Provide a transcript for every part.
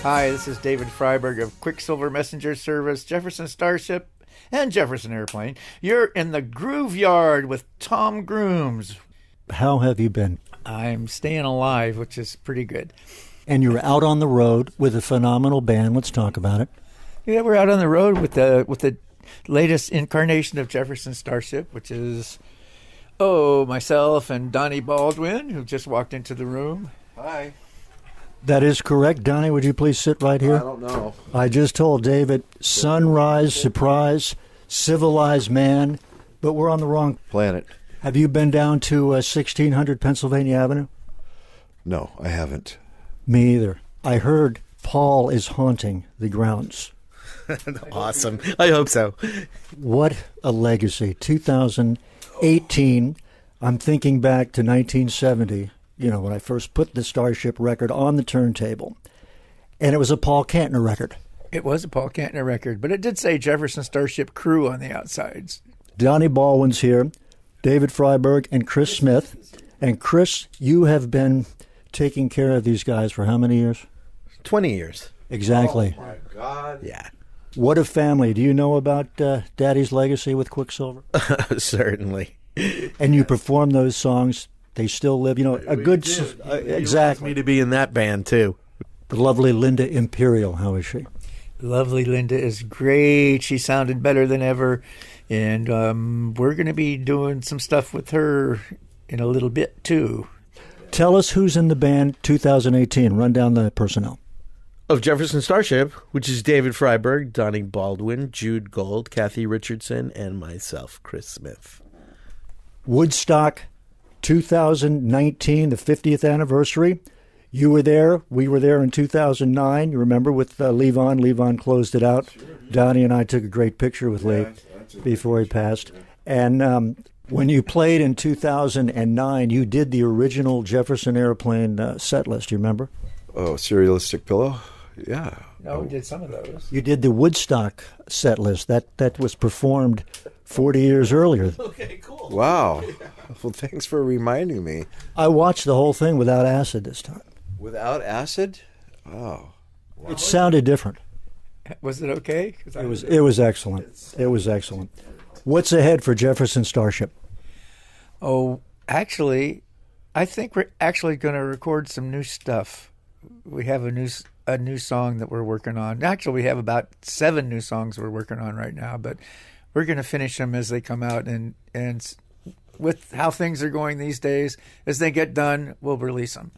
Hi, this is David Freiberg of Quicksilver Messenger Service, Jefferson Starship, and Jefferson Airplane. You're in the Grooveyard with Tom Grooms. How have you been? I'm staying alive, which is pretty good. And you're out on the road with a phenomenal band. Let's talk about it. Yeah, we're out on the road with the latest incarnation of Jefferson Starship, which is, myself and Donny Baldwin, who just walked into the room. Hi. That is correct. Donny, would you please sit right here? I don't know. I just told David, sunrise, surprise, civilized man, but we're on the wrong planet. Have you been down to 1600 Pennsylvania Avenue? No, I haven't. Me either. I heard Paul is haunting the grounds. Awesome. I hope so. What a legacy. 2018, I'm thinking back to 1970, when I first put the Starship record on the turntable. And it was a Paul Kantner record. It was a Paul Kantner record, but it did say Jefferson Starship Crew on the outsides. Donny Baldwin's here, David Freiberg, and Chris Smith. And Chris, you have been taking care of these guys for how many years? 20 years. Exactly. Oh, my God. Yeah. What a family. Do you know about Daddy's legacy with Quicksilver? Certainly. And you perform those songs. They still live. Exactly. Me to be in that band, too. The lovely Linda Imperial. How is she? Lovely Linda is great. She sounded better than ever. And we're going to be doing some stuff with her in a little bit, too. Tell us who's in the band 2018. Run down the personnel. Of Jefferson Starship, which is David Freiberg, Donny Baldwin, Jude Gold, Kathy Richardson, and myself, Chris Smith. Woodstock 2019, the 50th anniversary. You were there. We were there in 2009. You remember with Levon. Levon closed it out. Sure. Donny and I took a great picture with Lee before he passed. And when you played in 2009, you did the original Jefferson Airplane set list. You remember? Oh, Serialistic Pillow? Yeah. No, we did some of those. You did the Woodstock set list. That was performed 40 years earlier. Okay, cool. Wow. Well, thanks for reminding me. I watched the whole thing without acid this time. Without acid? Oh. Wow. It sounded different. Was it okay? It was excellent. It was excellent. What's ahead for Jefferson Starship? Oh, actually, I think we're actually going to record some new stuff. We have a new song that we're working on. Actually, we have about 7 new songs we're working on right now, but we're going to finish them as they come out. And with how things are going these days, as they get done, we'll release them.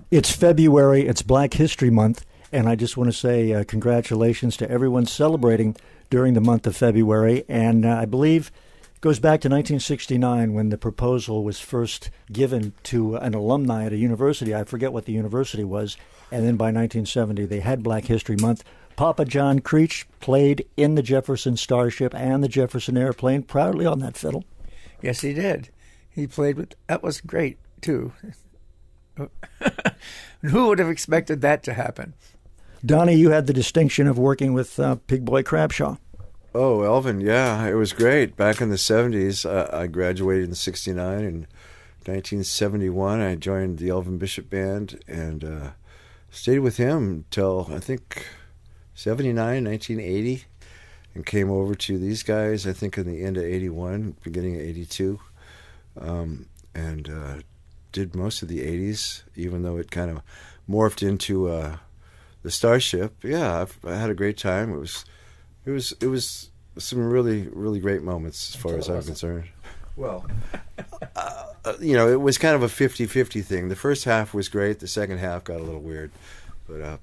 It's February. It's Black History Month. And I just want to say congratulations to everyone celebrating during the month of February. And I believe it goes back to 1969 when the proposal was first given to an alumni at a university. I forget what the university was. And then by 1970, they had Black History Month. Papa John Creach played in the Jefferson Starship and the Jefferson Airplane, proudly on that fiddle. Yes, he did. He played with... That was great, too. Who would have expected that to happen? Donny, you had the distinction of working with Pig Boy Crabshaw. Oh, Elvin, yeah, it was great. Back in the 70s, I graduated in 69. In 1971, I joined the Elvin Bishop Band and stayed with him till, I think, 79, 1980, and came over to these guys, I think, in the end of 81, beginning of 82, and did most of the 80s, even though it kind of morphed into the Starship. Yeah, I had a great time. It was some really, really great moments as far as I'm concerned. Well, it was kind of a 50-50 thing. The first half was great. The second half got a little weird, but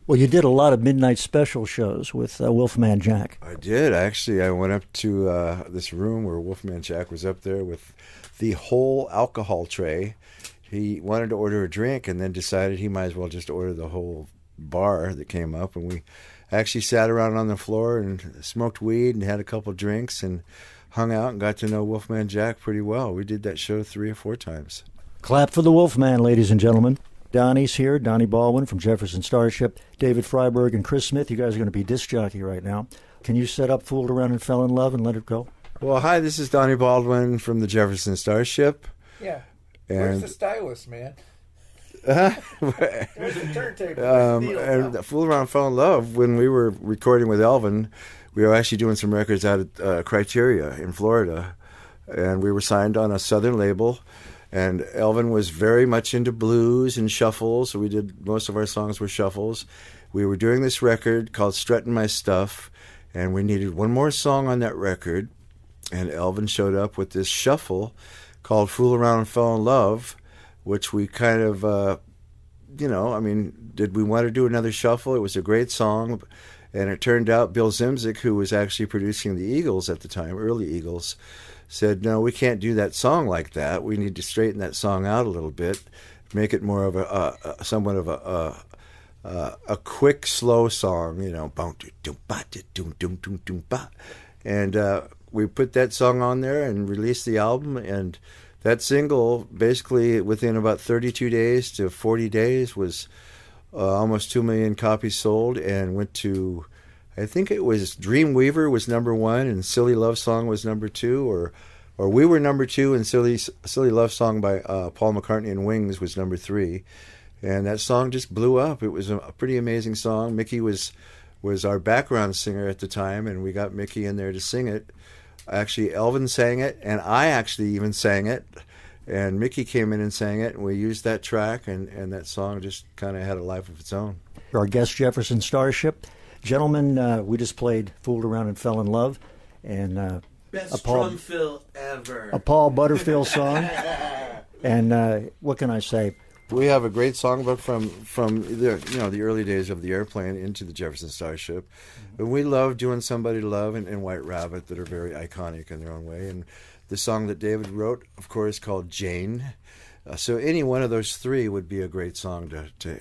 Well, you did a lot of midnight special shows with Wolfman Jack. I did, actually. I went up to this room where Wolfman Jack was up there with the whole alcohol tray. He wanted to order a drink and then decided he might as well just order the whole bar that came up. And we actually sat around on the floor and smoked weed and had a couple drinks and hung out and got to know Wolfman Jack pretty well. We did that show 3 or 4 times. Clap for the Wolfman, ladies and gentlemen. Donny's here, Donny Baldwin from Jefferson Starship, David Freiberg and Chris Smith. You guys are going to be disc jockey right now. Can you set up Fooled Around and Fell in Love and let it go? Well, hi, this is Donny Baldwin from the Jefferson Starship. Yeah. And where's the stylist, man? And Fool Around Fall in Love, when we were recording with Elvin, we were actually doing some records out at Criteria in Florida. And we were signed on a Southern label. And Elvin was very much into blues and shuffles. So we did, most of our songs were shuffles. We were doing this record called Strutting My Stuff. And we needed one more song on that record. And Elvin showed up with this shuffle called Fool Around and Fall in Love, which we kind of, did we want to do another shuffle? It was a great song. And it turned out Bill Zimzik, who was actually producing the Eagles at the time, early Eagles, said, no, we can't do that song like that. We need to straighten that song out a little bit, make it more of somewhat of a quick, slow song, and we put that song on there and released the album, and that single, basically within about 32 days to 40 days, was almost 2 million copies sold, and went to, I think it was Dreamweaver was #1 and Silly Love Song was #2, or we were #2 and Silly Love Song by Paul McCartney and Wings was #3, and that song just blew up. It was a pretty amazing song. Mickey was our background singer at the time, and we got Mickey in there to sing it. Actually, Elvin sang it, and I actually even sang it, and Mickey came in and sang it, and we used that track, and that song just kind of had a life of its own. Our guest, Jefferson Starship. Gentlemen, we just played Fooled Around and Fell in Love, and best drum fill ever. A Paul Butterfield song. And what can I say? We have a great songbook from the early days of the airplane into the Jefferson Starship. And we love doing Somebody to Love and White Rabbit that are very iconic in their own way. And the song that David wrote, of course, called Jane. So any one of those three would be a great song to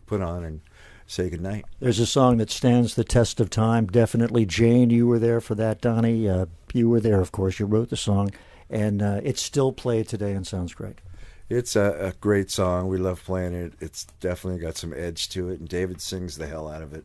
put on and say goodnight. There's a song that stands the test of time. Definitely Jane, you were there for that, Donny. You were there, of course. You wrote the song. And it's still played today and sounds great. It's a great song. We love playing it. It's definitely got some edge to it, and David sings the hell out of it.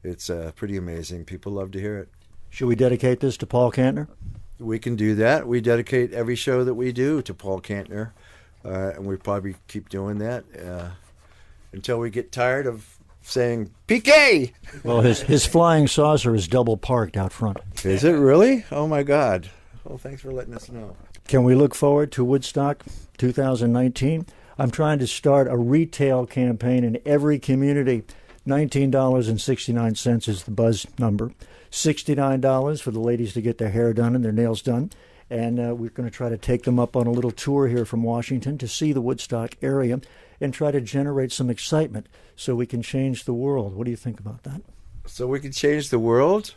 It's pretty amazing. People love to hear it. Should we dedicate this to Paul Kantner? We can do that. We dedicate every show that we do to Paul Kantner, and we probably keep doing that until we get tired of saying PK. Well, his flying saucer is double parked out front. Is it really? Oh my God! Well, thanks for letting us know. Can we look forward to Woodstock 2019? I'm trying to start a retail campaign in every community. $19.69 is the buzz number. $69 for the ladies to get their hair done and their nails done. And we're going to try to take them up on a little tour here from Washington to see the Woodstock area and try to generate some excitement so we can change the world. What do you think about that? So we can change the world?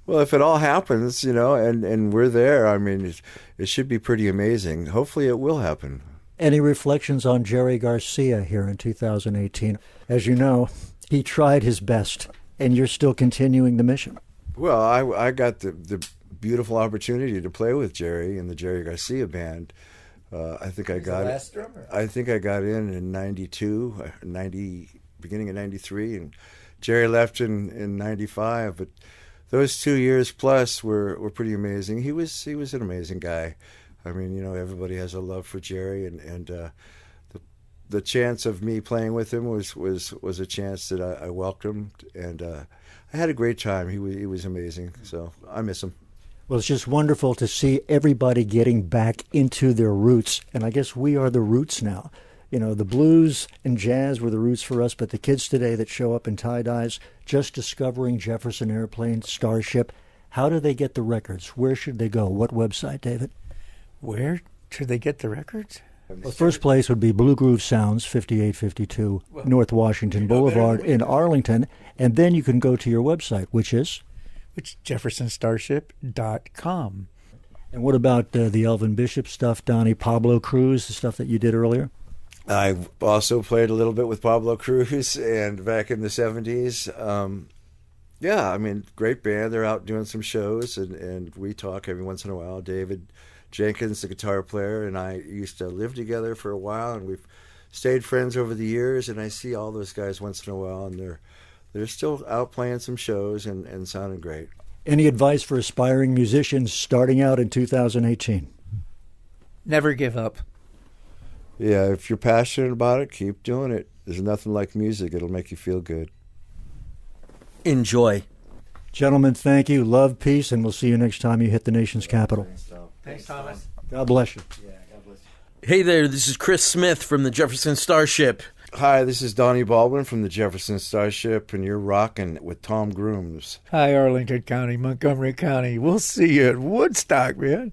Well, if it all happens, and we're there, I mean, it should be pretty amazing. Hopefully it will happen. Any reflections on Jerry Garcia here in 2018? As you know, he tried his best, and you're still continuing the mission. Well, I got the beautiful opportunity to play with Jerry in the Jerry Garcia band. I think I got last drummer. I think I got in 92, beginning of 93, and Jerry left in 95, but those 2 years plus were pretty amazing. He was an amazing guy. I mean, everybody has a love for Jerry, and the chance of me playing with him was a chance that I welcomed, and I had a great time. He was amazing, so I miss him. Well, it's just wonderful to see everybody getting back into their roots, and I guess we are the roots now. The blues and jazz were the roots for us, but the kids today that show up in tie-dyes, just discovering Jefferson Airplane, Starship, how do they get the records? Where should they go? What website, David? Where should they get the records? Well, first place would be Blue Groove Sounds, 5852 North Washington Boulevard in Arlington, and then you can go to your website, which is? Which jeffersonstarship.com. And what about the Elvin Bishop stuff, Donny, Pablo Cruz, the stuff that you did earlier? I also played a little bit with Pablo Cruz, and back in the 70s. Yeah, I mean, great band. They're out doing some shows, and we talk every once in a while. David Jenkins, the guitar player, and I used to live together for a while, and we've stayed friends over the years, and I see all those guys once in a while, and they're still out playing some shows and sounding great. Any advice for aspiring musicians starting out in 2018? Never give up. Yeah, if you're passionate about it, keep doing it. There's nothing like music. It'll make you feel good. Enjoy. Gentlemen, thank you. Love, peace, and we'll see you next time you hit the nation's capital. Thanks, Thomas. God bless you. Yeah, God bless you. Hey there, this is Chris Smith from the Jefferson Starship. Hi, this is Donny Baldwin from the Jefferson Starship, and you're rocking with Tom Grooms. Hi, Arlington County, Montgomery County. We'll see you at Woodstock, man.